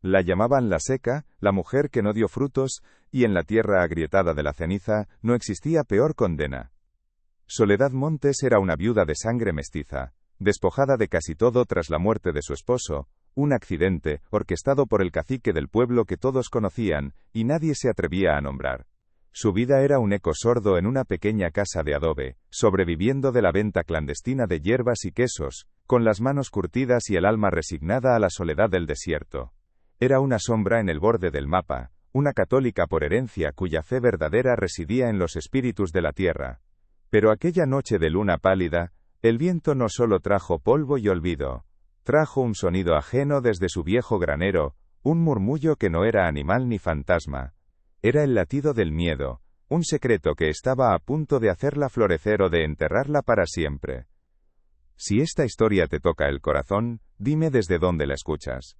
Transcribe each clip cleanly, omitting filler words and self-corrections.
La llamaban la seca, la mujer que no dio frutos, y en la tierra agrietada de la ceniza, no existía peor condena. Soledad Montes era una viuda de sangre mestiza, despojada de casi todo tras la muerte de su esposo, un accidente, orquestado por el cacique del pueblo que todos conocían, y nadie se atrevía a nombrar. Su vida era un eco sordo en una pequeña casa de adobe, sobreviviendo de la venta clandestina de hierbas y quesos, con las manos curtidas y el alma resignada a la soledad del desierto. Era una sombra en el borde del mapa, una católica por herencia cuya fe verdadera residía en los espíritus de la tierra. Pero aquella noche de luna pálida, el viento no solo trajo polvo y olvido, trajo un sonido ajeno desde su viejo granero, un murmullo que no era animal ni fantasma. Era el latido del miedo, un secreto que estaba a punto de hacerla florecer o de enterrarla para siempre. Si esta historia te toca el corazón, dime desde dónde la escuchas.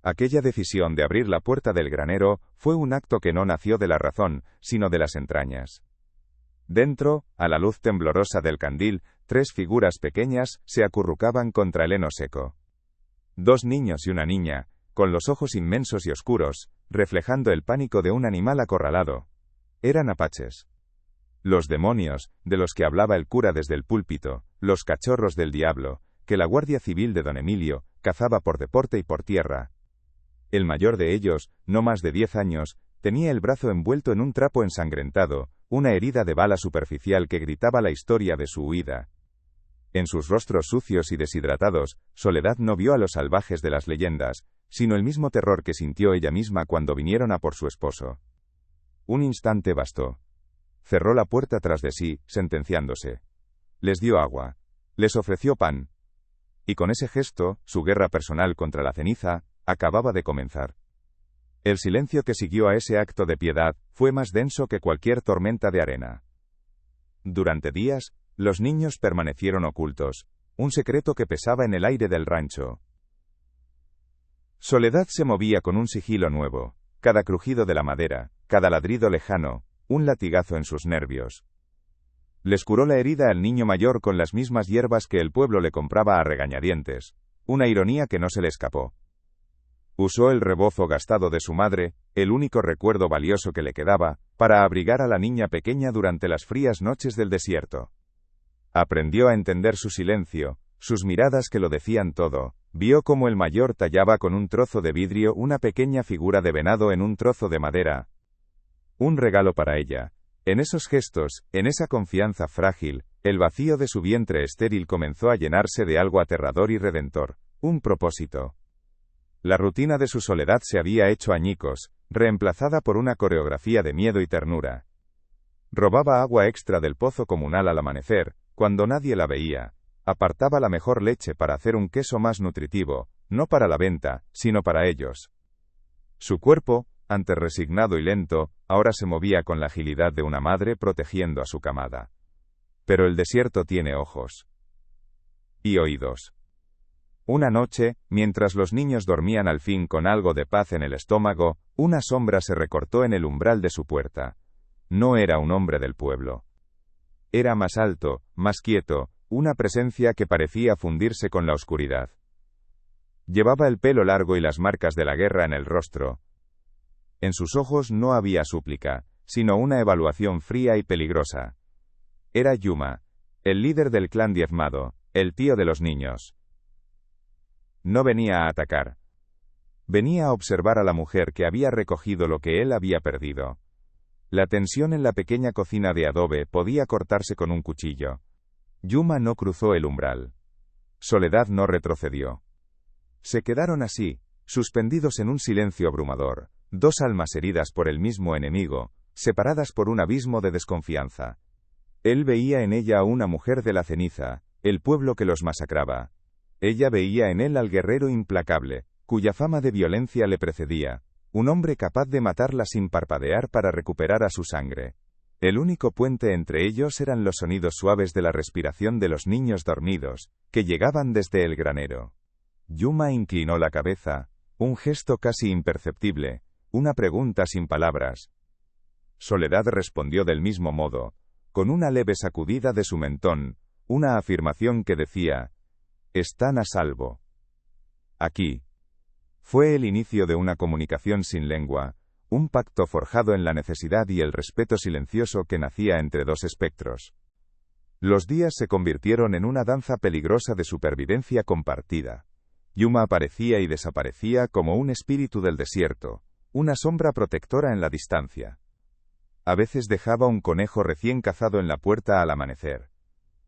Aquella decisión de abrir la puerta del granero fue un acto que no nació de la razón, sino de las entrañas. Dentro, a la luz temblorosa del candil, 3 figuras pequeñas se acurrucaban contra el heno seco. 2 niños y una niña, con los ojos inmensos y oscuros, reflejando el pánico de un animal acorralado. Eran apaches. Los demonios, de los que hablaba el cura desde el púlpito, los cachorros del diablo, que la Guardia Civil de don Emilio cazaba por deporte y por tierra. El mayor de ellos, no más de 10 años, tenía el brazo envuelto en un trapo ensangrentado, una herida de bala superficial que gritaba la historia de su huida. En sus rostros sucios y deshidratados, Soledad no vio a los salvajes de las leyendas, sino el mismo terror que sintió ella misma cuando vinieron a por su esposo. Un instante bastó. Cerró la puerta tras de sí, sentenciándose. Les dio agua. Les ofreció pan. Y con ese gesto, su guerra personal contra la ceniza, acababa de comenzar. El silencio que siguió a ese acto de piedad fue más denso que cualquier tormenta de arena. Durante días, los niños permanecieron ocultos, un secreto que pesaba en el aire del rancho. Soledad se movía con un sigilo nuevo, cada crujido de la madera, cada ladrido lejano, un latigazo en sus nervios. Les curó la herida al niño mayor con las mismas hierbas que el pueblo le compraba a regañadientes, una ironía que no se le escapó. Usó el rebozo gastado de su madre, el único recuerdo valioso que le quedaba, para abrigar a la niña pequeña durante las frías noches del desierto. Aprendió a entender su silencio, sus miradas que lo decían todo, vio cómo el mayor tallaba con un trozo de vidrio una pequeña figura de venado en un trozo de madera. Un regalo para ella. En esos gestos, en esa confianza frágil, el vacío de su vientre estéril comenzó a llenarse de algo aterrador y redentor, un propósito. La rutina de su soledad se había hecho añicos, reemplazada por una coreografía de miedo y ternura. Robaba agua extra del pozo comunal al amanecer, cuando nadie la veía. Apartaba la mejor leche para hacer un queso más nutritivo, no para la venta, sino para ellos. Su cuerpo, antes resignado y lento, ahora se movía con la agilidad de una madre protegiendo a su camada. Pero el desierto tiene ojos. Y oídos. Una noche, mientras los niños dormían al fin con algo de paz en el estómago, una sombra se recortó en el umbral de su puerta. No era un hombre del pueblo. Era más alto, más quieto, una presencia que parecía fundirse con la oscuridad. Llevaba el pelo largo y las marcas de la guerra en el rostro. En sus ojos no había súplica, sino una evaluación fría y peligrosa. Era Yuma, el líder del clan diezmado, el tío de los niños. No venía a atacar. Venía a observar a la mujer que había recogido lo que él había perdido. La tensión en la pequeña cocina de adobe podía cortarse con un cuchillo. Yuma no cruzó el umbral. Soledad no retrocedió. Se quedaron así, suspendidos en un silencio abrumador, 2 almas heridas por el mismo enemigo, separadas por un abismo de desconfianza. Él veía en ella a una mujer de la ceniza, el pueblo que los masacraba. Ella veía en él al guerrero implacable, cuya fama de violencia le precedía, un hombre capaz de matarla sin parpadear para recuperar a su sangre. El único puente entre ellos eran los sonidos suaves de la respiración de los niños dormidos, que llegaban desde el granero. Yuma inclinó la cabeza, un gesto casi imperceptible, una pregunta sin palabras. Soledad respondió del mismo modo, con una leve sacudida de su mentón, una afirmación que decía: están a salvo. Aquí. Fue el inicio de una comunicación sin lengua, un pacto forjado en la necesidad y el respeto silencioso que nacía entre dos espectros. Los días se convirtieron en una danza peligrosa de supervivencia compartida. Yuma aparecía y desaparecía como un espíritu del desierto, una sombra protectora en la distancia. A veces dejaba un conejo recién cazado en la puerta al amanecer.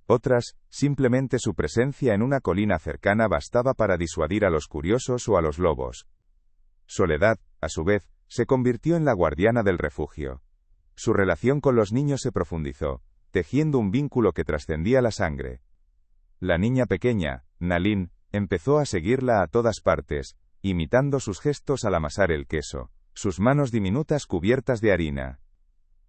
Otras, simplemente su presencia en una colina cercana bastaba para disuadir a los curiosos o a los lobos. Soledad, a su vez, se convirtió en la guardiana del refugio. Su relación con los niños se profundizó, tejiendo un vínculo que trascendía la sangre. La niña pequeña, Nalin, empezó a seguirla a todas partes, imitando sus gestos al amasar el queso, sus manos diminutas cubiertas de harina.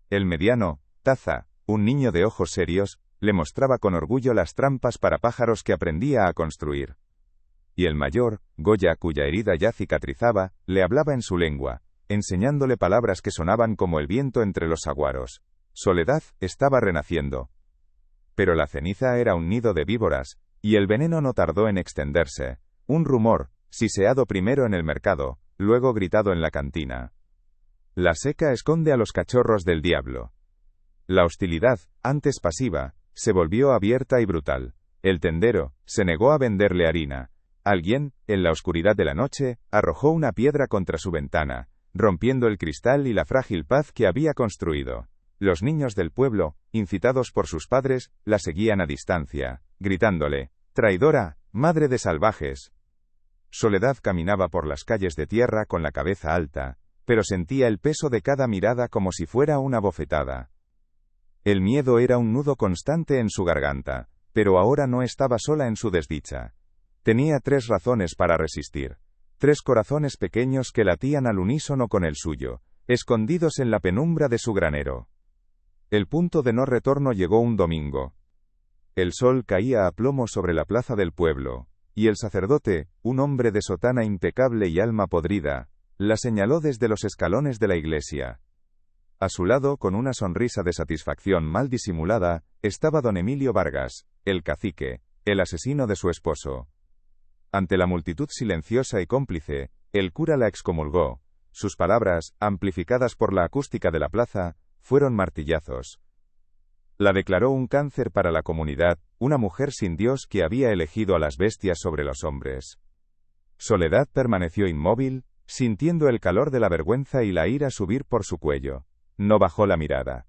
El mediano, Taza, un niño de ojos serios, le mostraba con orgullo las trampas para pájaros que aprendía a construir. Y el mayor, Goya, cuya herida ya cicatrizaba, le hablaba en su lengua, enseñándole palabras que sonaban como el viento entre los saguaros. Soledad estaba renaciendo. Pero la ceniza era un nido de víboras, y el veneno no tardó en extenderse. Un rumor, siseado primero en el mercado, luego gritado en la cantina. La seca esconde a los cachorros del diablo. La hostilidad, antes pasiva, se volvió abierta y brutal. El tendero se negó a venderle harina. Alguien, en la oscuridad de la noche, arrojó una piedra contra su ventana, rompiendo el cristal y la frágil paz que había construido. Los niños del pueblo, incitados por sus padres, la seguían a distancia, gritándole: «¡Traidora, madre de salvajes!». Soledad caminaba por las calles de tierra con la cabeza alta, pero sentía el peso de cada mirada como si fuera una bofetada. El miedo era un nudo constante en su garganta, pero ahora no estaba sola en su desdicha. Tenía 3 razones para resistir. 3 corazones pequeños que latían al unísono con el suyo, escondidos en la penumbra de su granero. El punto de no retorno llegó un domingo. El sol caía a plomo sobre la plaza del pueblo, y el sacerdote, un hombre de sotana impecable y alma podrida, la señaló desde los escalones de la iglesia. A su lado, con una sonrisa de satisfacción mal disimulada, estaba don Emilio Vargas, el cacique, el asesino de su esposo. Ante la multitud silenciosa y cómplice, el cura la excomulgó. Sus palabras, amplificadas por la acústica de la plaza, fueron martillazos. La declaró un cáncer para la comunidad, una mujer sin Dios que había elegido a las bestias sobre los hombres. Soledad permaneció inmóvil, sintiendo el calor de la vergüenza y la ira subir por su cuello. No bajó la mirada.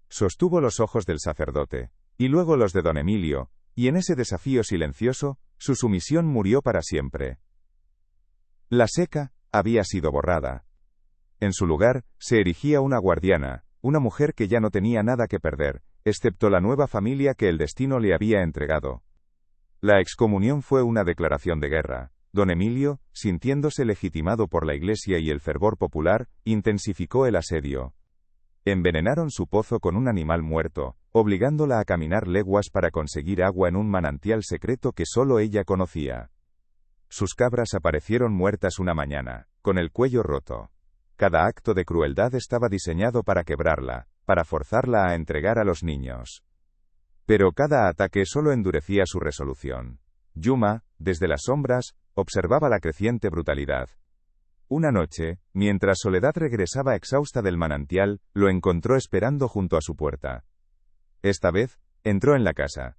Sostuvo los ojos del sacerdote, y luego los de don Emilio, y en ese desafío silencioso, su sumisión murió para siempre. La seca había sido borrada. En su lugar, se erigía una guardiana, una mujer que ya no tenía nada que perder, excepto la nueva familia que el destino le había entregado. La excomunión fue una declaración de guerra. Don Emilio, sintiéndose legitimado por la Iglesia y el fervor popular, intensificó el asedio. Envenenaron su pozo con un animal muerto, obligándola a caminar leguas para conseguir agua en un manantial secreto que solo ella conocía. Sus cabras aparecieron muertas una mañana, con el cuello roto. Cada acto de crueldad estaba diseñado para quebrarla, para forzarla a entregar a los niños. Pero cada ataque solo endurecía su resolución. Yuma, desde las sombras, observaba la creciente brutalidad. Una noche, mientras Soledad regresaba exhausta del manantial, lo encontró esperando junto a su puerta. Esta vez, entró en la casa.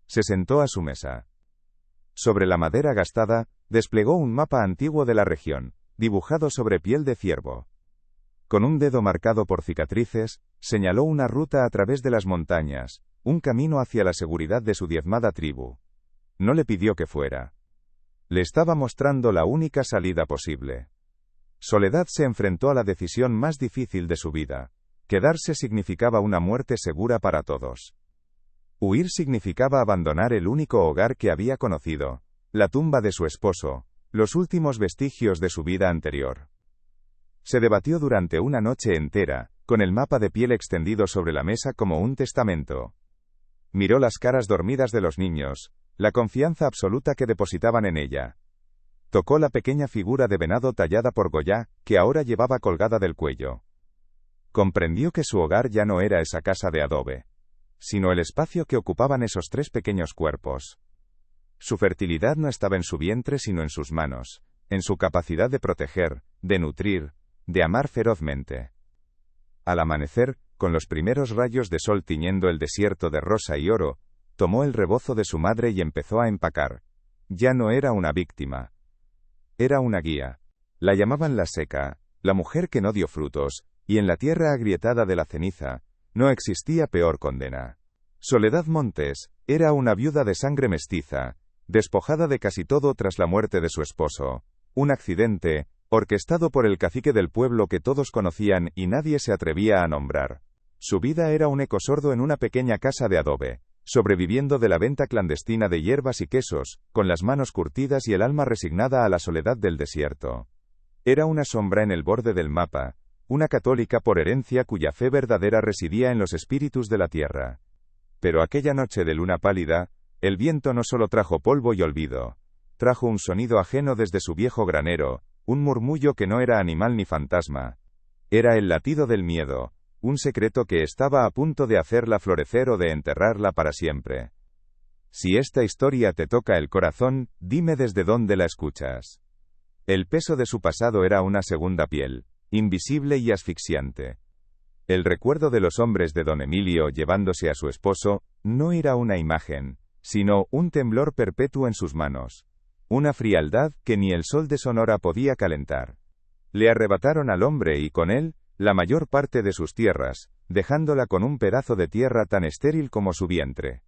Se sentó a su mesa. Sobre la madera gastada, desplegó un mapa antiguo de la región, dibujado sobre piel de ciervo. Con un dedo marcado por cicatrices, señaló una ruta a través de las montañas, un camino hacia la seguridad de su diezmada tribu. No le pidió que fuera. Le estaba mostrando la única salida posible. Soledad se enfrentó a la decisión más difícil de su vida. Quedarse significaba una muerte segura para todos. Huir significaba abandonar el único hogar que había conocido, la tumba de su esposo, los últimos vestigios de su vida anterior. Se debatió durante una noche entera, con el mapa de piel extendido sobre la mesa como un testamento. Miró las caras dormidas de los niños, la confianza absoluta que depositaban en ella. Tocó la pequeña figura de venado tallada por Goya, que ahora llevaba colgada del cuello. Comprendió que su hogar ya no era esa casa de adobe, sino el espacio que ocupaban esos 3 pequeños cuerpos. Su fertilidad no estaba en su vientre sino en sus manos, en su capacidad de proteger, de nutrir, de amar ferozmente. Al amanecer, con los primeros rayos de sol tiñendo el desierto de rosa y oro, tomó el rebozo de su madre y empezó a empacar. Ya no era una víctima. Era una guía. La llamaban la seca, la mujer que no dio frutos, y en la tierra agrietada de la ceniza, no existía peor condena. Soledad Montes era una viuda de sangre mestiza, despojada de casi todo tras la muerte de su esposo. Un accidente, orquestado por el cacique del pueblo que todos conocían y nadie se atrevía a nombrar. Su vida era un eco sordo en una pequeña casa de adobe, sobreviviendo de la venta clandestina de hierbas y quesos, con las manos curtidas y el alma resignada a la soledad del desierto. Era una sombra en el borde del mapa, una católica por herencia cuya fe verdadera residía en los espíritus de la tierra. Pero aquella noche de luna pálida, el viento no solo trajo polvo y olvido, trajo un sonido ajeno desde su viejo granero, un murmullo que no era animal ni fantasma. Era el latido del miedo, un secreto que estaba a punto de hacerla florecer o de enterrarla para siempre. Si esta historia te toca el corazón, dime desde dónde la escuchas. El peso de su pasado era una segunda piel, invisible y asfixiante. El recuerdo de los hombres de don Emilio llevándose a su esposo, no era una imagen, sino un temblor perpetuo en sus manos. Una frialdad que ni el sol de Sonora podía calentar. Le arrebataron al hombre y con él, la mayor parte de sus tierras, dejándola con un pedazo de tierra tan estéril como su vientre.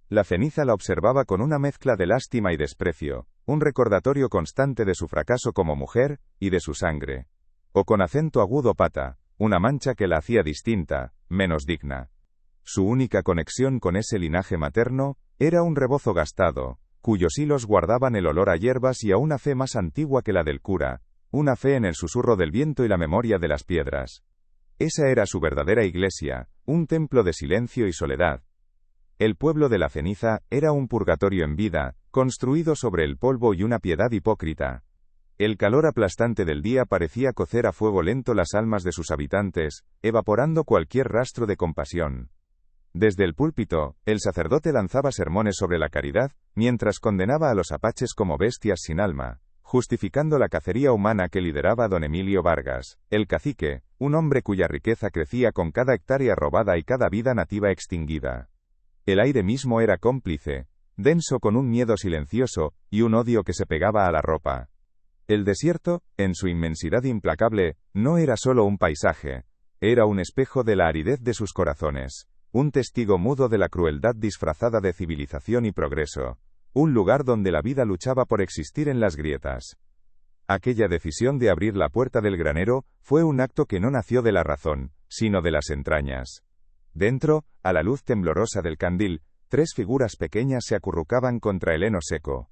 La ceniza la observaba con una mezcla de lástima y desprecio, un recordatorio constante de su fracaso como mujer, y de su sangre. O con acento agudo pata, una mancha que la hacía distinta, menos digna. Su única conexión con ese linaje materno, era un rebozo gastado, cuyos hilos guardaban el olor a hierbas y a una fe más antigua que la del cura, una fe en el susurro del viento y la memoria de las piedras. Esa era su verdadera iglesia, un templo de silencio y soledad. El pueblo de la ceniza era un purgatorio en vida, construido sobre el polvo y una piedad hipócrita. El calor aplastante del día parecía cocer a fuego lento las almas de sus habitantes, evaporando cualquier rastro de compasión. Desde el púlpito, el sacerdote lanzaba sermones sobre la caridad, mientras condenaba a los apaches como bestias sin alma, justificando la cacería humana que lideraba don Emilio Vargas, el cacique, un hombre cuya riqueza crecía con cada hectárea robada y cada vida nativa extinguida. El aire mismo era cómplice, denso con un miedo silencioso, y un odio que se pegaba a la ropa. El desierto, en su inmensidad implacable, no era solo un paisaje, era un espejo de la aridez de sus corazones, un testigo mudo de la crueldad disfrazada de civilización y progreso, un lugar donde la vida luchaba por existir en las grietas. Aquella decisión de abrir la puerta del granero, fue un acto que no nació de la razón, sino de las entrañas. Dentro, a la luz temblorosa del candil, 3 figuras pequeñas se acurrucaban contra el heno seco.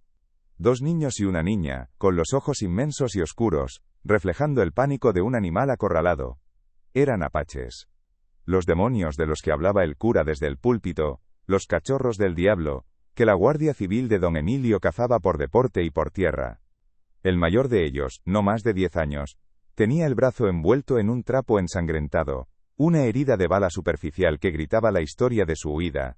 2 niños y una niña, con los ojos inmensos y oscuros, reflejando el pánico de un animal acorralado. Eran apaches. Los demonios de los que hablaba el cura desde el púlpito, los cachorros del diablo, que la Guardia Civil de don Emilio cazaba por deporte y por tierra. El mayor de ellos, no más de 10 años, tenía el brazo envuelto en un trapo ensangrentado, una herida de bala superficial que gritaba la historia de su huida.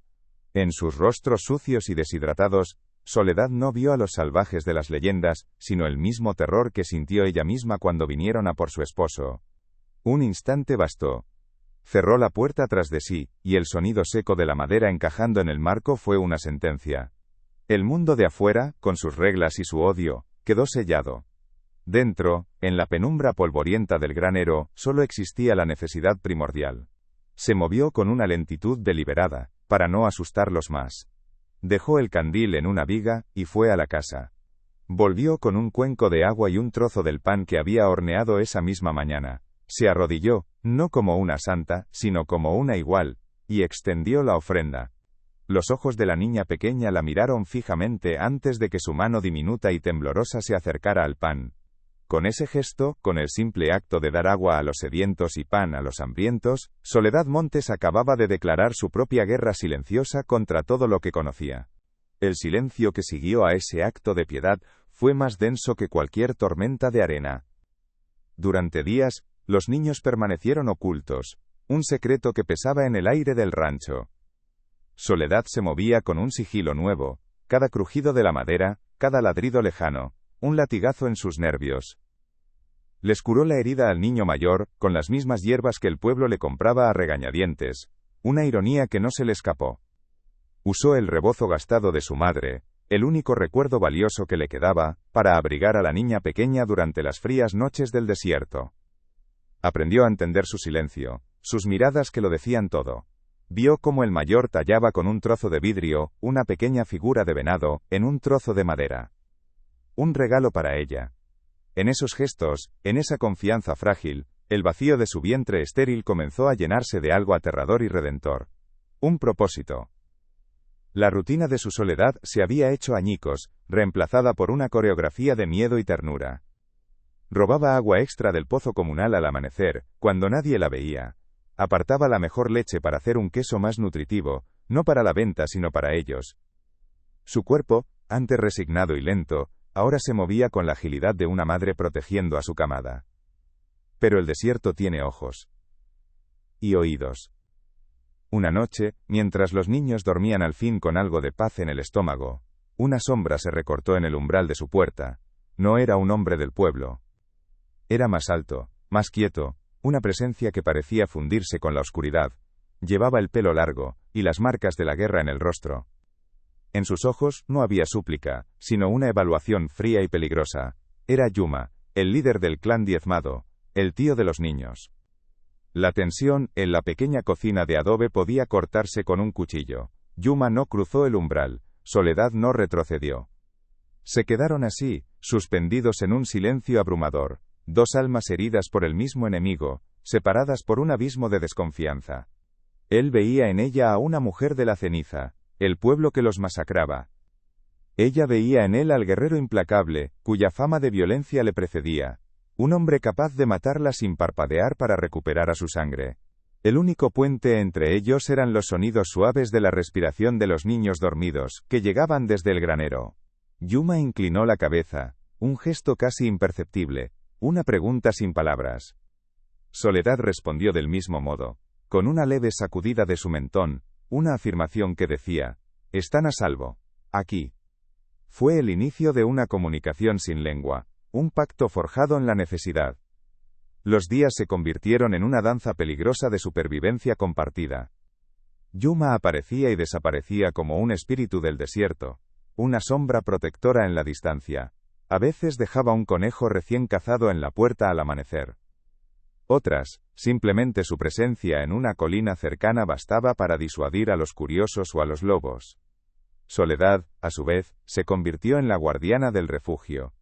En sus rostros sucios y deshidratados, Soledad no vio a los salvajes de las leyendas, sino el mismo terror que sintió ella misma cuando vinieron a por su esposo. Un instante bastó. Cerró la puerta tras de sí, y el sonido seco de la madera encajando en el marco fue una sentencia. El mundo de afuera, con sus reglas y su odio, quedó sellado. Dentro, en la penumbra polvorienta del granero, solo existía la necesidad primordial. Se movió con una lentitud deliberada, para no asustarlos más. Dejó el candil en una viga, y fue a la casa. Volvió con un cuenco de agua y un trozo del pan que había horneado esa misma mañana. Se arrodilló, no como una santa, sino como una igual, y extendió la ofrenda. Los ojos de la niña pequeña la miraron fijamente antes de que su mano diminuta y temblorosa se acercara al pan. Con ese gesto, con el simple acto de dar agua a los sedientos y pan a los hambrientos, Soledad Montes acababa de declarar su propia guerra silenciosa contra todo lo que conocía. El silencio que siguió a ese acto de piedad fue más denso que cualquier tormenta de arena. Durante días, los niños permanecieron ocultos, un secreto que pesaba en el aire del rancho. Soledad se movía con un sigilo nuevo, cada crujido de la madera, cada ladrido lejano, un latigazo en sus nervios. Les curó la herida al niño mayor, con las mismas hierbas que el pueblo le compraba a regañadientes, una ironía que no se le escapó. Usó el rebozo gastado de su madre, el único recuerdo valioso que le quedaba, para abrigar a la niña pequeña durante las frías noches del desierto. Aprendió a entender su silencio, sus miradas que lo decían todo. Vio cómo el mayor tallaba con un trozo de vidrio, una pequeña figura de venado, en un trozo de madera. Un regalo para ella. En esos gestos, en esa confianza frágil, el vacío de su vientre estéril comenzó a llenarse de algo aterrador y redentor. Un propósito. La rutina de su soledad se había hecho añicos, reemplazada por una coreografía de miedo y ternura. Robaba agua extra del pozo comunal al amanecer, cuando nadie la veía. Apartaba la mejor leche para hacer un queso más nutritivo, no para la venta sino para ellos. Su cuerpo, antes resignado y lento, ahora se movía con la agilidad de una madre protegiendo a su camada. Pero el desierto tiene ojos. Y oídos. Una noche, mientras los niños dormían al fin con algo de paz en el estómago, una sombra se recortó en el umbral de su puerta. No era un hombre del pueblo. Era más alto, más quieto, una presencia que parecía fundirse con la oscuridad. Llevaba el pelo largo, y las marcas de la guerra en el rostro. En sus ojos no había súplica, sino una evaluación fría y peligrosa. Era Yuma, el líder del clan diezmado, el tío de los niños. La tensión en la pequeña cocina de adobe podía cortarse con un cuchillo. Yuma no cruzó el umbral, Soledad no retrocedió. Se quedaron así, suspendidos en un silencio abrumador, dos almas heridas por el mismo enemigo, separadas por un abismo de desconfianza. Él veía en ella a una mujer de la ceniza, el pueblo que los masacraba. Ella veía en él al guerrero implacable, cuya fama de violencia le precedía. Un hombre capaz de matarla sin parpadear para recuperar a su sangre. El único puente entre ellos eran los sonidos suaves de la respiración de los niños dormidos, que llegaban desde el granero. Yuma inclinó la cabeza, un gesto casi imperceptible, una pregunta sin palabras. Soledad respondió del mismo modo, con una leve sacudida de su mentón, una afirmación que decía: «Están a salvo. Aquí». Fue el inicio de una comunicación sin lengua. Un pacto forjado en la necesidad. Los días se convirtieron en una danza peligrosa de supervivencia compartida. Yuma aparecía y desaparecía como un espíritu del desierto, una sombra protectora en la distancia. A veces dejaba un conejo recién cazado en la puerta al amanecer. Otras, simplemente su presencia en una colina cercana bastaba para disuadir a los curiosos o a los lobos. Soledad, a su vez, se convirtió en la guardiana del refugio.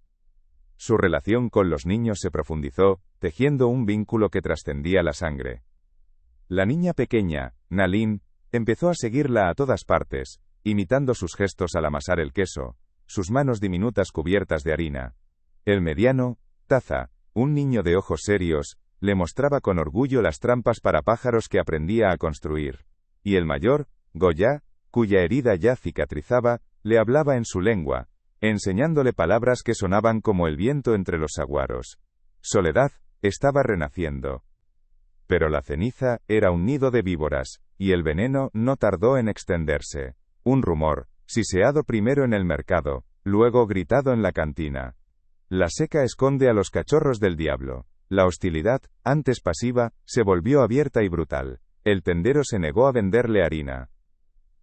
Su relación con los niños se profundizó, tejiendo un vínculo que trascendía la sangre. La niña pequeña, Nalin, empezó a seguirla a todas partes, imitando sus gestos al amasar el queso, sus manos diminutas cubiertas de harina. El mediano, Taza, un niño de ojos serios, le mostraba con orgullo las trampas para pájaros que aprendía a construir. Y el mayor, Goya, cuya herida ya cicatrizaba, le hablaba en su lengua, enseñándole palabras que sonaban como el viento entre los saguaros. Soledad estaba renaciendo. Pero la ceniza era un nido de víboras, y el veneno no tardó en extenderse. Un rumor, siseado primero en el mercado, luego gritado en la cantina. La seca esconde a los cachorros del diablo. La hostilidad, antes pasiva, se volvió abierta y brutal. El tendero se negó a venderle harina.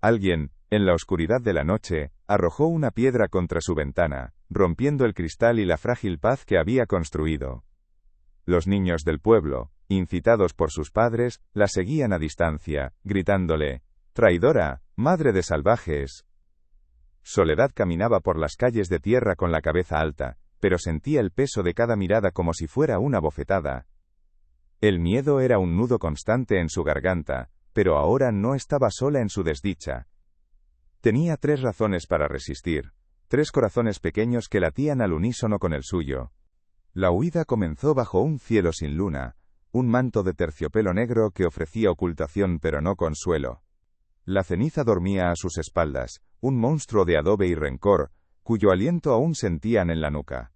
Alguien, en la oscuridad de la noche, arrojó una piedra contra su ventana, rompiendo el cristal y la frágil paz que había construido. Los niños del pueblo, incitados por sus padres, la seguían a distancia, gritándole: «¡Traidora, madre de salvajes!». Soledad caminaba por las calles de tierra con la cabeza alta, pero sentía el peso de cada mirada como si fuera una bofetada. El miedo era un nudo constante en su garganta, pero ahora no estaba sola en su desdicha. Tenía 3 razones para resistir, 3 corazones pequeños que latían al unísono con el suyo. La huida comenzó bajo un cielo sin luna, un manto de terciopelo negro que ofrecía ocultación pero no consuelo. La ceniza dormía a sus espaldas, un monstruo de adobe y rencor, cuyo aliento aún sentían en la nuca.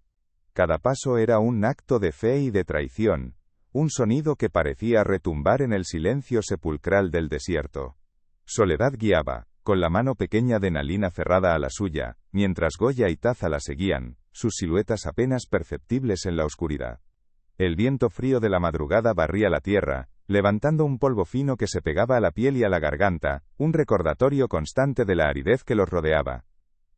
Cada paso era un acto de fe y de traición, un sonido que parecía retumbar en el silencio sepulcral del desierto. Soledad guiaba, con la mano pequeña de Nalina cerrada a la suya, mientras Goya y Taza la seguían, sus siluetas apenas perceptibles en la oscuridad. El viento frío de la madrugada barría la tierra, levantando un polvo fino que se pegaba a la piel y a la garganta, un recordatorio constante de la aridez que los rodeaba.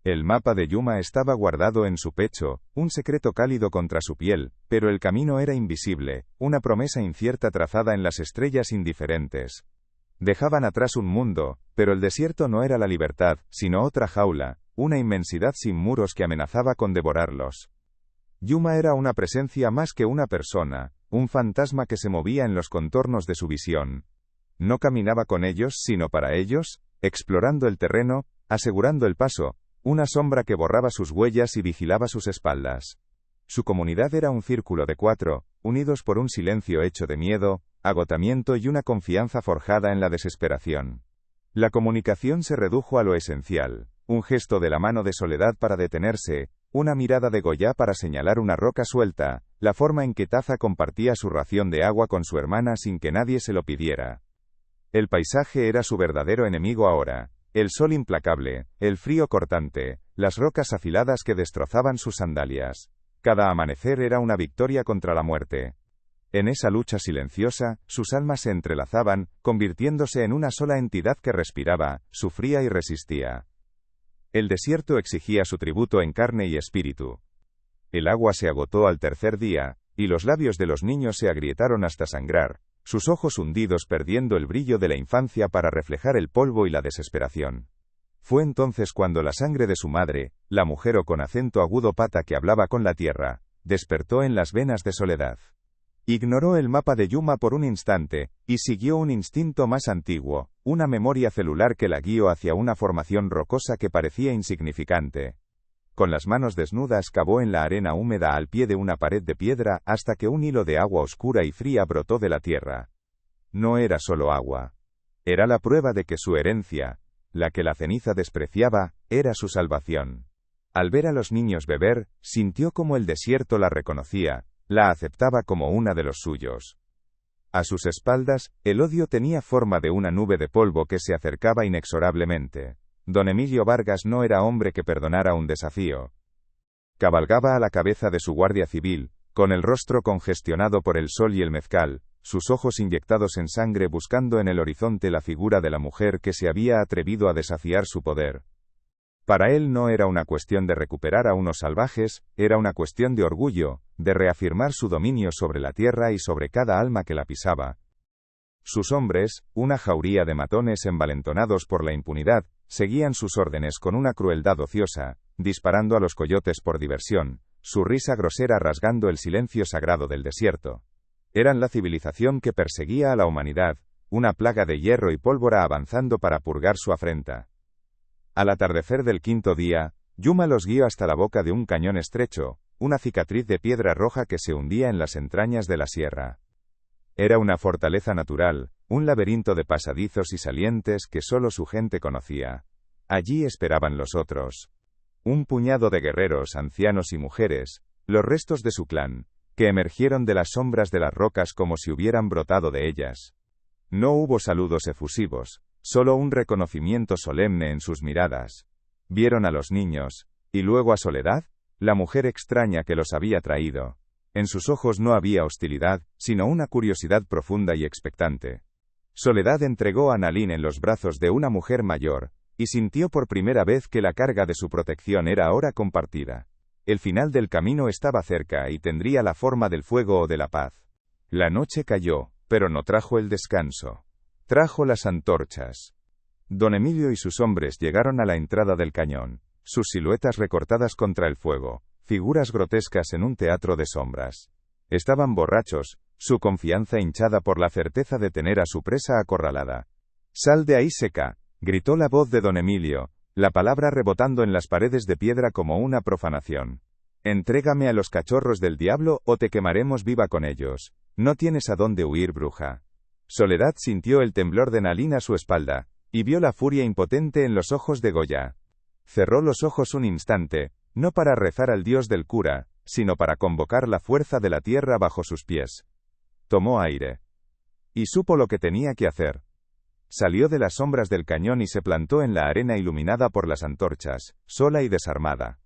El mapa de Yuma estaba guardado en su pecho, un secreto cálido contra su piel, pero el camino era invisible, una promesa incierta trazada en las estrellas indiferentes. Dejaban atrás un mundo, pero el desierto no era la libertad, sino otra jaula, una inmensidad sin muros que amenazaba con devorarlos. Yuma era una presencia más que una persona, un fantasma que se movía en los contornos de su visión. No caminaba con ellos, sino para ellos, explorando el terreno, asegurando el paso, una sombra que borraba sus huellas y vigilaba sus espaldas. Su comunidad era un círculo de 4, unidos por un silencio hecho de miedo, agotamiento y una confianza forjada en la desesperación. La comunicación se redujo a lo esencial, un gesto de la mano de Soledad para detenerse, una mirada de Goya para señalar una roca suelta, la forma en que Taza compartía su ración de agua con su hermana sin que nadie se lo pidiera. El paisaje era su verdadero enemigo ahora, el sol implacable, el frío cortante, las rocas afiladas que destrozaban sus sandalias. Cada amanecer era una victoria contra la muerte. En esa lucha silenciosa, sus almas se entrelazaban, convirtiéndose en una sola entidad que respiraba, sufría y resistía. El desierto exigía su tributo en carne y espíritu. El agua se agotó al tercer día, y los labios de los niños se agrietaron hasta sangrar, sus ojos hundidos perdiendo el brillo de la infancia para reflejar el polvo y la desesperación. Fue entonces cuando la sangre de su madre, la mujer con acento agudo pata que hablaba con la tierra, despertó en las venas de Soledad. Ignoró el mapa de Yuma por un instante, y siguió un instinto más antiguo, una memoria celular que la guió hacia una formación rocosa que parecía insignificante. Con las manos desnudas cavó en la arena húmeda al pie de una pared de piedra hasta que un hilo de agua oscura y fría brotó de la tierra. No era solo agua. Era la prueba de que su herencia, la que la ceniza despreciaba, era su salvación. Al ver a los niños beber, sintió como el desierto la reconocía, la aceptaba como una de los suyos. A sus espaldas, el odio tenía forma de una nube de polvo que se acercaba inexorablemente. Don Emilio Vargas no era hombre que perdonara un desafío. Cabalgaba a la cabeza de su guardia civil, con el rostro congestionado por el sol y el mezcal, sus ojos inyectados en sangre buscando en el horizonte la figura de la mujer que se había atrevido a desafiar su poder. Para él no era una cuestión de recuperar a unos salvajes, era una cuestión de orgullo, de reafirmar su dominio sobre la tierra y sobre cada alma que la pisaba. Sus hombres, una jauría de matones envalentonados por la impunidad, seguían sus órdenes con una crueldad ociosa, disparando a los coyotes por diversión, su risa grosera rasgando el silencio sagrado del desierto. Eran la civilización que perseguía a la humanidad, una plaga de hierro y pólvora avanzando para purgar su afrenta. Al atardecer del quinto día, Yuma los guió hasta la boca de un cañón estrecho, una cicatriz de piedra roja que se hundía en las entrañas de la sierra. Era una fortaleza natural, un laberinto de pasadizos y salientes que solo su gente conocía. Allí esperaban los otros. Un puñado de guerreros, ancianos y mujeres, los restos de su clan, que emergieron de las sombras de las rocas como si hubieran brotado de ellas. No hubo saludos efusivos, solo un reconocimiento solemne en sus miradas. Vieron a los niños, y luego a Soledad, la mujer extraña que los había traído. En sus ojos no había hostilidad, sino una curiosidad profunda y expectante. Soledad entregó a Nalín en los brazos de una mujer mayor, y sintió por primera vez que la carga de su protección era ahora compartida. El final del camino estaba cerca y tendría la forma del fuego o de la paz. La noche cayó, pero no trajo el descanso. Trajo las antorchas. Don Emilio y sus hombres llegaron a la entrada del cañón, sus siluetas recortadas contra el fuego, figuras grotescas en un teatro de sombras. Estaban borrachos, su confianza hinchada por la certeza de tener a su presa acorralada. «¡Sal de ahí, seca!», gritó la voz de don Emilio, la palabra rebotando en las paredes de piedra como una profanación. «Entrégame a los cachorros del diablo o te quemaremos viva con ellos. No tienes a dónde huir, bruja». Soledad sintió el temblor de Nalín a su espalda, y vio la furia impotente en los ojos de Goya. Cerró los ojos un instante, no para rezar al dios del cura, sino para convocar la fuerza de la tierra bajo sus pies. Tomó aire. Y supo lo que tenía que hacer. Salió de las sombras del cañón y se plantó en la arena iluminada por las antorchas, sola y desarmada.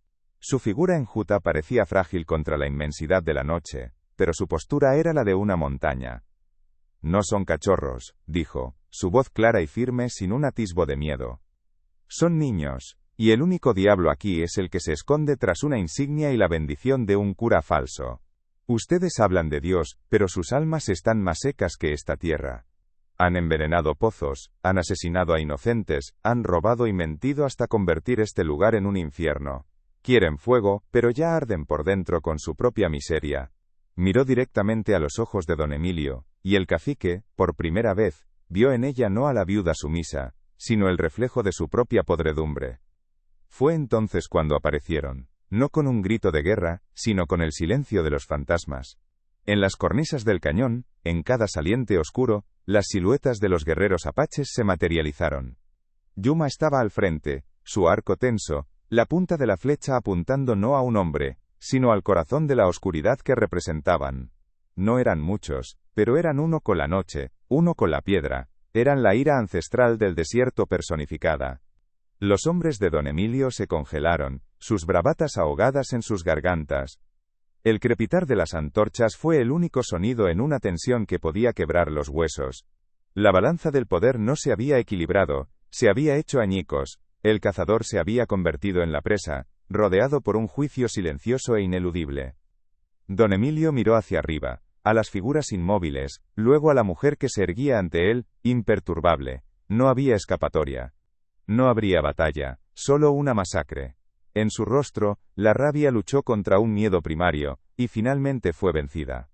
Su figura enjuta parecía frágil contra la inmensidad de la noche, pero su postura era la de una montaña. No son cachorros, dijo, su voz clara y firme sin un atisbo de miedo. Son niños, y el único diablo aquí es el que se esconde tras una insignia y la bendición de un cura falso. Ustedes hablan de Dios, pero sus almas están más secas que esta tierra. Han envenenado pozos, han asesinado a inocentes, han robado y mentido hasta convertir este lugar en un infierno. Quieren fuego, pero ya arden por dentro con su propia miseria. Miró directamente a los ojos de don Emilio, y el cacique, por primera vez, vio en ella no a la viuda sumisa, sino el reflejo de su propia podredumbre. Fue entonces cuando aparecieron, no con un grito de guerra, sino con el silencio de los fantasmas. En las cornisas del cañón, en cada saliente oscuro, las siluetas de los guerreros apaches se materializaron. Yuma estaba al frente, su arco tenso, la punta de la flecha apuntando no a un hombre, sino al corazón de la oscuridad que representaban. No eran muchos, pero eran uno con la noche, uno con la piedra, eran la ira ancestral del desierto personificada. Los hombres de don Emilio se congelaron, sus bravatas ahogadas en sus gargantas. El crepitar de las antorchas fue el único sonido en una tensión que podía quebrar los huesos. La balanza del poder no se había equilibrado, se había hecho añicos, el cazador se había convertido en la presa, rodeado por un juicio silencioso e ineludible. Don Emilio miró hacia arriba, a las figuras inmóviles, luego a la mujer que se erguía ante él, imperturbable. No había escapatoria. No habría batalla, solo una masacre. En su rostro, la rabia luchó contra un miedo primario, y finalmente fue vencida.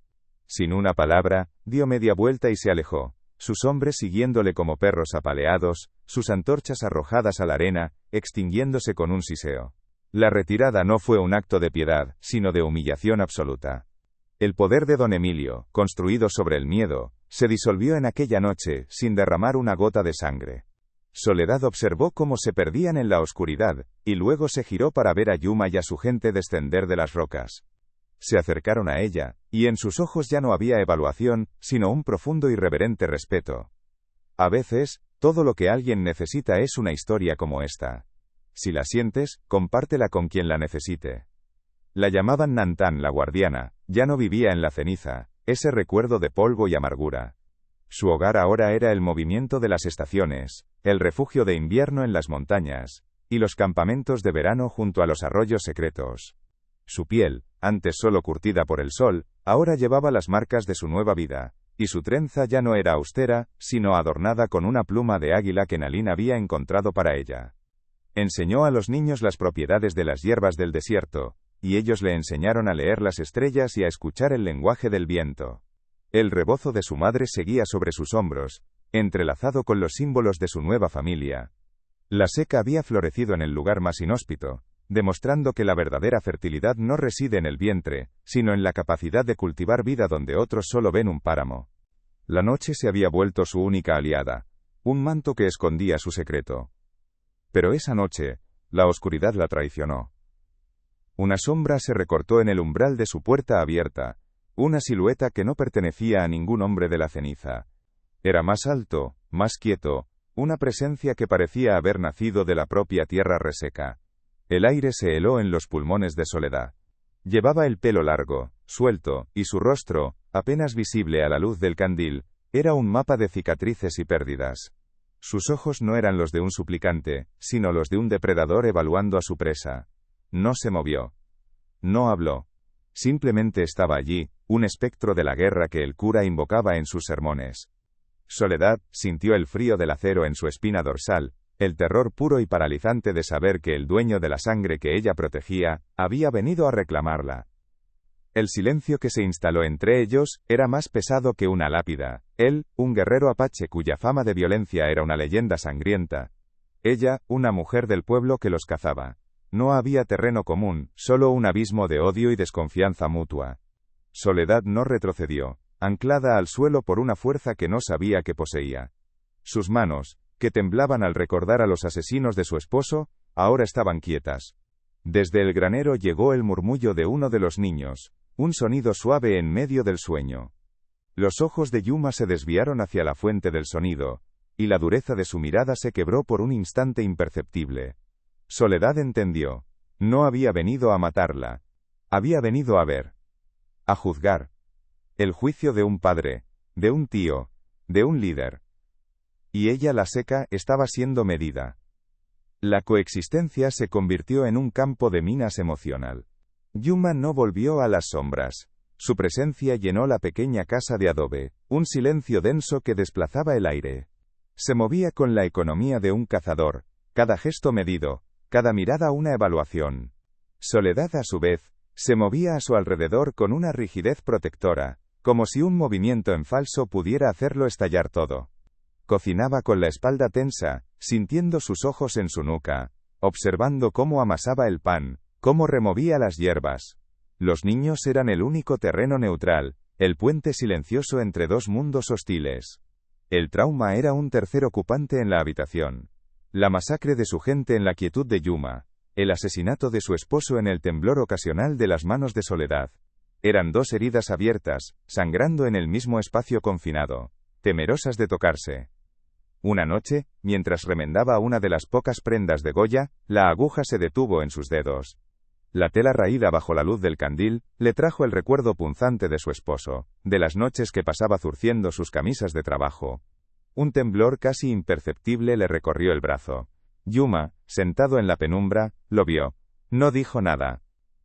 Sin una palabra, dio media vuelta y se alejó, sus hombres siguiéndole como perros apaleados, sus antorchas arrojadas a la arena, extinguiéndose con un siseo. La retirada no fue un acto de piedad, sino de humillación absoluta. El poder de don Emilio, construido sobre el miedo, se disolvió en aquella noche, sin derramar una gota de sangre. Soledad observó cómo se perdían en la oscuridad, y luego se giró para ver a Yuma y a su gente descender de las rocas. Se acercaron a ella, y en sus ojos ya no había evaluación, sino un profundo y reverente respeto. A veces, todo lo que alguien necesita es una historia como esta. Si la sientes, compártela con quien la necesite. La llamaban Nantán la guardiana, ya no vivía en la ceniza, ese recuerdo de polvo y amargura. Su hogar ahora era el movimiento de las estaciones, el refugio de invierno en las montañas, y los campamentos de verano junto a los arroyos secretos. Su piel, antes solo curtida por el sol, ahora llevaba las marcas de su nueva vida, y su trenza ya no era austera, sino adornada con una pluma de águila que Nalin había encontrado para ella. Enseñó a los niños las propiedades de las hierbas del desierto, y ellos le enseñaron a leer las estrellas y a escuchar el lenguaje del viento. El rebozo de su madre seguía sobre sus hombros, entrelazado con los símbolos de su nueva familia. La seca había florecido en el lugar más inhóspito, demostrando que la verdadera fertilidad no reside en el vientre, sino en la capacidad de cultivar vida donde otros solo ven un páramo. La noche se había vuelto su única aliada, un manto que escondía su secreto. Pero esa noche, la oscuridad la traicionó. Una sombra se recortó en el umbral de su puerta abierta, una silueta que no pertenecía a ningún hombre de la ceniza. Era más alto, más quieto, una presencia que parecía haber nacido de la propia tierra reseca. El aire se heló en los pulmones de Soledad. Llevaba el pelo largo, suelto, y su rostro, apenas visible a la luz del candil, era un mapa de cicatrices y pérdidas. Sus ojos no eran los de un suplicante, sino los de un depredador evaluando a su presa. No se movió. No habló. Simplemente estaba allí, un espectro de la guerra que el cura invocaba en sus sermones. Soledad sintió el frío del acero en su espina dorsal, el terror puro y paralizante de saber que el dueño de la sangre que ella protegía, había venido a reclamarla. El silencio que se instaló entre ellos, era más pesado que una lápida. Él, un guerrero apache cuya fama de violencia era una leyenda sangrienta. Ella, una mujer del pueblo que los cazaba. No había terreno común, solo un abismo de odio y desconfianza mutua. Soledad no retrocedió, anclada al suelo por una fuerza que no sabía que poseía. Sus manos, que temblaban al recordar a los asesinos de su esposo, ahora estaban quietas. Desde el granero llegó el murmullo de uno de los niños, un sonido suave en medio del sueño. Los ojos de Yuma se desviaron hacia la fuente del sonido, y la dureza de su mirada se quebró por un instante imperceptible. Soledad entendió. No había venido a matarla. Había venido a ver. A juzgar. El juicio de un padre, de un tío, de un líder. Y ella, la seca, estaba siendo medida. La coexistencia se convirtió en un campo de minas emocional. Yuma no volvió a las sombras. Su presencia llenó la pequeña casa de adobe, un silencio denso que desplazaba el aire. Se movía con la economía de un cazador, cada gesto medido, cada mirada una evaluación. Soledad, a su vez, se movía a su alrededor con una rigidez protectora, como si un movimiento en falso pudiera hacerlo estallar todo. Cocinaba con la espalda tensa, sintiendo sus ojos en su nuca, observando cómo amasaba el pan, cómo removía las hierbas. Los niños eran el único terreno neutral, el puente silencioso entre dos mundos hostiles. El trauma era un tercer ocupante en la habitación. La masacre de su gente en la quietud de Yuma. El asesinato de su esposo en el temblor ocasional de las manos de Soledad. Eran dos heridas abiertas, sangrando en el mismo espacio confinado, temerosas de tocarse. Una noche, mientras remendaba una de las pocas prendas de Goya, la aguja se detuvo en sus dedos. La tela raída bajo la luz del candil, le trajo el recuerdo punzante de su esposo, de las noches que pasaba zurciendo sus camisas de trabajo. Un temblor casi imperceptible le recorrió el brazo. Yuma, sentado en la penumbra, lo vio. No dijo nada.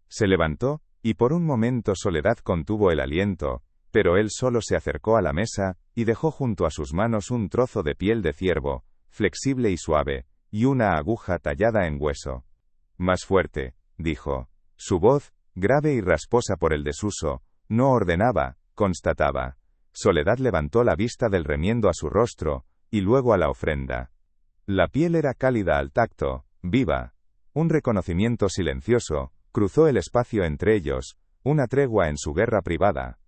Se levantó, y por un momento Soledad contuvo el aliento, pero él solo se acercó a la mesa, y dejó junto a sus manos un trozo de piel de ciervo, flexible y suave, y una aguja tallada en hueso. Más fuerte, dijo. Su voz, grave y rasposa por el desuso, no ordenaba, constataba. Soledad levantó la vista del remiendo a su rostro, y luego a la ofrenda. La piel era cálida al tacto, viva. Un reconocimiento silencioso, cruzó el espacio entre ellos, una tregua en su guerra privada.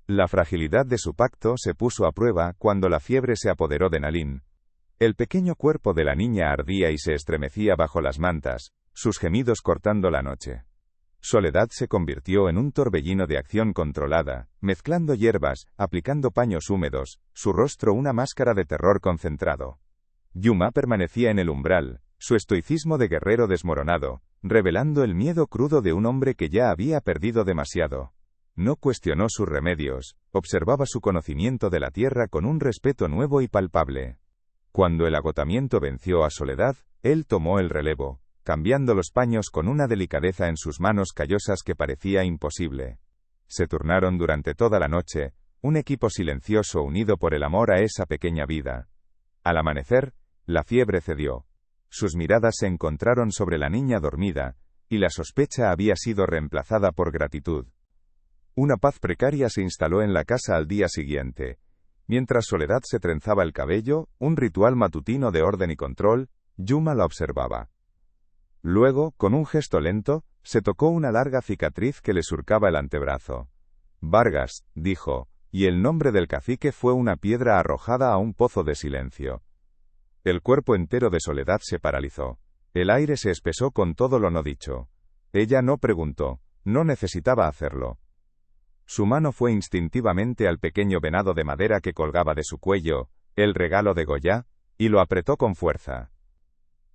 La fragilidad de su pacto se puso a prueba cuando la fiebre se apoderó de Nalin. El pequeño cuerpo de la niña ardía y se estremecía bajo las mantas, sus gemidos cortando la noche. Soledad se convirtió en un torbellino de acción controlada, mezclando hierbas, aplicando paños húmedos, su rostro una máscara de terror concentrado. Yuma permanecía en el umbral, su estoicismo de guerrero desmoronado, revelando el miedo crudo de un hombre que ya había perdido demasiado. No cuestionó sus remedios, observaba su conocimiento de la tierra con un respeto nuevo y palpable. Cuando el agotamiento venció a Soledad, él tomó el relevo, cambiando los paños con una delicadeza en sus manos callosas que parecía imposible. Se turnaron durante toda la noche, un equipo silencioso unido por el amor a esa pequeña vida. Al amanecer, la fiebre cedió. Sus miradas se encontraron sobre la niña dormida, y la sospecha había sido reemplazada por gratitud. Una paz precaria se instaló en la casa al día siguiente. Mientras Soledad se trenzaba el cabello, un ritual matutino de orden y control, Yuma la observaba. Luego, con un gesto lento, se tocó una larga cicatriz que le surcaba el antebrazo. Vargas, dijo, y el nombre del cacique fue una piedra arrojada a un pozo de silencio. El cuerpo entero de Soledad se paralizó. El aire se espesó con todo lo no dicho. Ella no preguntó, no necesitaba hacerlo. Su mano fue instintivamente al pequeño venado de madera que colgaba de su cuello, el regalo de Goya, y lo apretó con fuerza.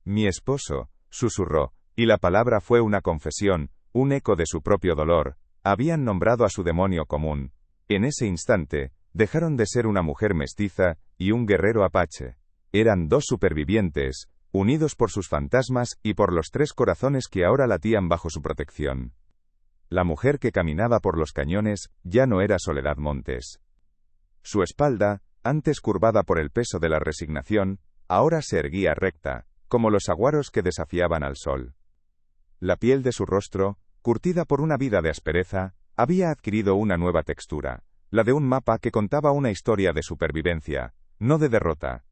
Mi esposo, susurró, y la palabra fue una confesión, un eco de su propio dolor. Habían nombrado a su demonio común. En ese instante, dejaron de ser una mujer mestiza y un guerrero apache. Eran dos supervivientes, unidos por sus fantasmas y por los tres corazones que ahora latían bajo su protección. La mujer que caminaba por los cañones ya no era Soledad Montes. Su espalda, antes curvada por el peso de la resignación, ahora se erguía recta, como los aguaros que desafiaban al sol. La piel de su rostro, curtida por una vida de aspereza, había adquirido una nueva textura, la de un mapa que contaba una historia de supervivencia, no de derrota.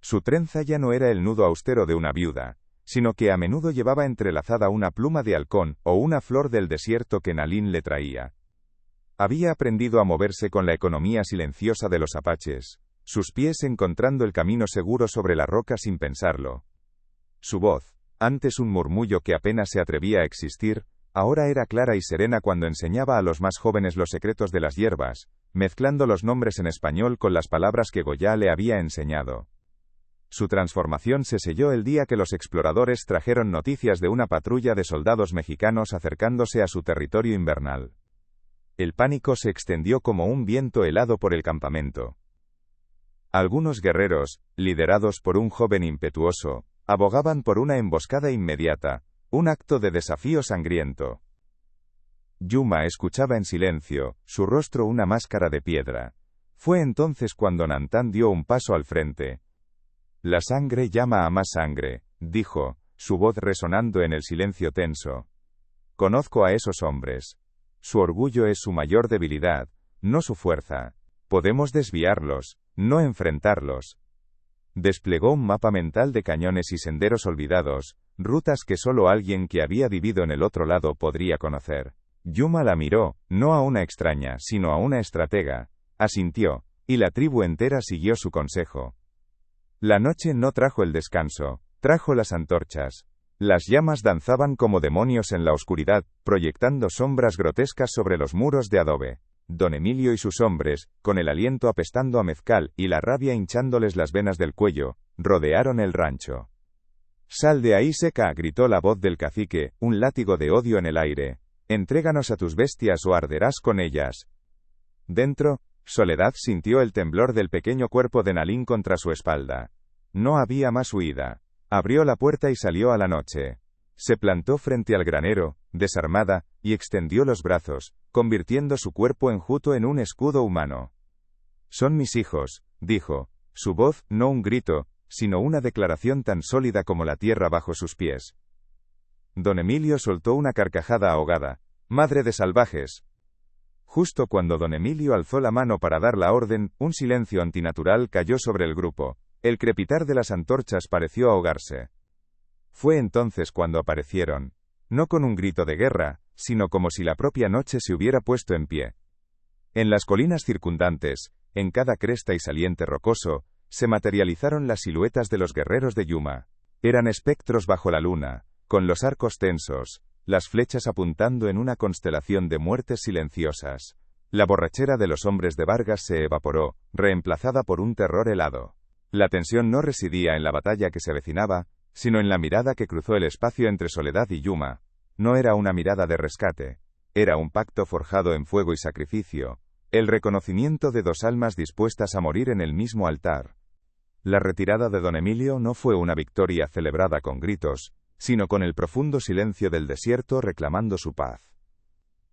Su trenza ya no era el nudo austero de una viuda, sino que a menudo llevaba entrelazada una pluma de halcón o una flor del desierto que Nalin le traía. Había aprendido a moverse con la economía silenciosa de los apaches, sus pies encontrando el camino seguro sobre la roca sin pensarlo. Su voz, antes un murmullo que apenas se atrevía a existir, ahora era clara y serena cuando enseñaba a los más jóvenes los secretos de las hierbas, mezclando los nombres en español con las palabras que Goya le había enseñado. Su transformación se selló el día que los exploradores trajeron noticias de una patrulla de soldados mexicanos acercándose a su territorio invernal. El pánico se extendió como un viento helado por el campamento. Algunos guerreros, liderados por un joven impetuoso, abogaban por una emboscada inmediata, un acto de desafío sangriento. Yuma escuchaba en silencio, su rostro una máscara de piedra. Fue entonces cuando Nantan dio un paso al frente. La sangre llama a más sangre, dijo, su voz resonando en el silencio tenso. Conozco a esos hombres. Su orgullo es su mayor debilidad, no su fuerza. Podemos desviarlos, no enfrentarlos. Desplegó un mapa mental de cañones y senderos olvidados, rutas que solo alguien que había vivido en el otro lado podría conocer. Yuma la miró, no a una extraña, sino a una estratega. Asintió, y la tribu entera siguió su consejo. La noche no trajo el descanso, trajo las antorchas. Las llamas danzaban como demonios en la oscuridad, proyectando sombras grotescas sobre los muros de adobe. Don Emilio y sus hombres, con el aliento apestando a mezcal y la rabia hinchándoles las venas del cuello, rodearon el rancho. «Sal de ahí, Seca», gritó la voz del cacique, un látigo de odio en el aire. «Entréganos a tus bestias o arderás con ellas». Dentro, Soledad sintió el temblor del pequeño cuerpo de Nalín contra su espalda. No había más huida. Abrió la puerta y salió a la noche. Se plantó frente al granero, desarmada, y extendió los brazos, convirtiendo su cuerpo enjuto en un escudo humano. «Son mis hijos», dijo, su voz no un grito, sino una declaración tan sólida como la tierra bajo sus pies. Don Emilio soltó una carcajada ahogada. «¡Madre de salvajes!». Justo cuando don Emilio alzó la mano para dar la orden, un silencio antinatural cayó sobre el grupo. El crepitar de las antorchas pareció ahogarse. Fue entonces cuando aparecieron, no con un grito de guerra, sino como si la propia noche se hubiera puesto en pie. En las colinas circundantes, en cada cresta y saliente rocoso, se materializaron las siluetas de los guerreros de Yuma. Eran espectros bajo la luna, con los arcos tensos, las flechas apuntando en una constelación de muertes silenciosas. La borrachera de los hombres de Vargas se evaporó, reemplazada por un terror helado. La tensión no residía en la batalla que se avecinaba, sino en la mirada que cruzó el espacio entre Soledad y Yuma. No era una mirada de rescate. Era un pacto forjado en fuego y sacrificio, el reconocimiento de dos almas dispuestas a morir en el mismo altar. La retirada de don Emilio no fue una victoria celebrada con gritos, sino con el profundo silencio del desierto reclamando su paz.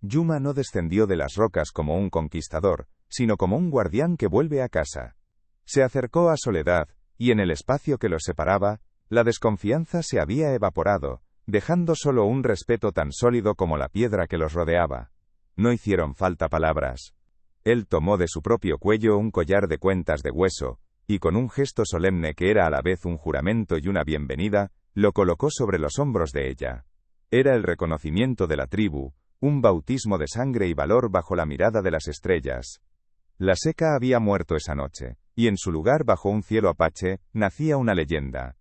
Yuma no descendió de las rocas como un conquistador, sino como un guardián que vuelve a casa. Se acercó a Soledad, y en el espacio que los separaba, la desconfianza se había evaporado, dejando solo un respeto tan sólido como la piedra que los rodeaba. No hicieron falta palabras. Él tomó de su propio cuello un collar de cuentas de hueso, y con un gesto solemne que era a la vez un juramento y una bienvenida, lo colocó sobre los hombros de ella. Era el reconocimiento de la tribu, un bautismo de sangre y valor bajo la mirada de las estrellas. La Seca había muerto esa noche, y en su lugar bajo un cielo apache, nacía una leyenda.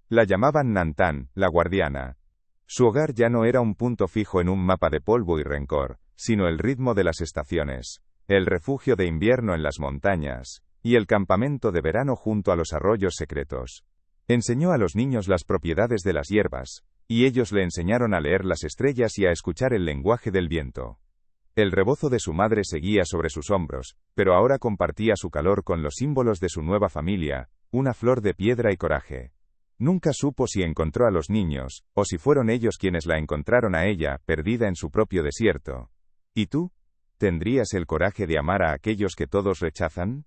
La llamaban Nantan, la guardiana. Su hogar ya no era un punto fijo en un mapa de polvo y rencor, sino el ritmo de las estaciones, el refugio de invierno en las montañas, y el campamento de verano junto a los arroyos secretos. Enseñó a los niños las propiedades de las hierbas, y ellos le enseñaron a leer las estrellas y a escuchar el lenguaje del viento. El rebozo de su madre seguía sobre sus hombros, pero ahora compartía su calor con los símbolos de su nueva familia, una flor de piedra y coraje. Nunca supo si encontró a los niños, o si fueron ellos quienes la encontraron a ella, perdida en su propio desierto. ¿Y tú? ¿Tendrías el coraje de amar a aquellos que todos rechazan?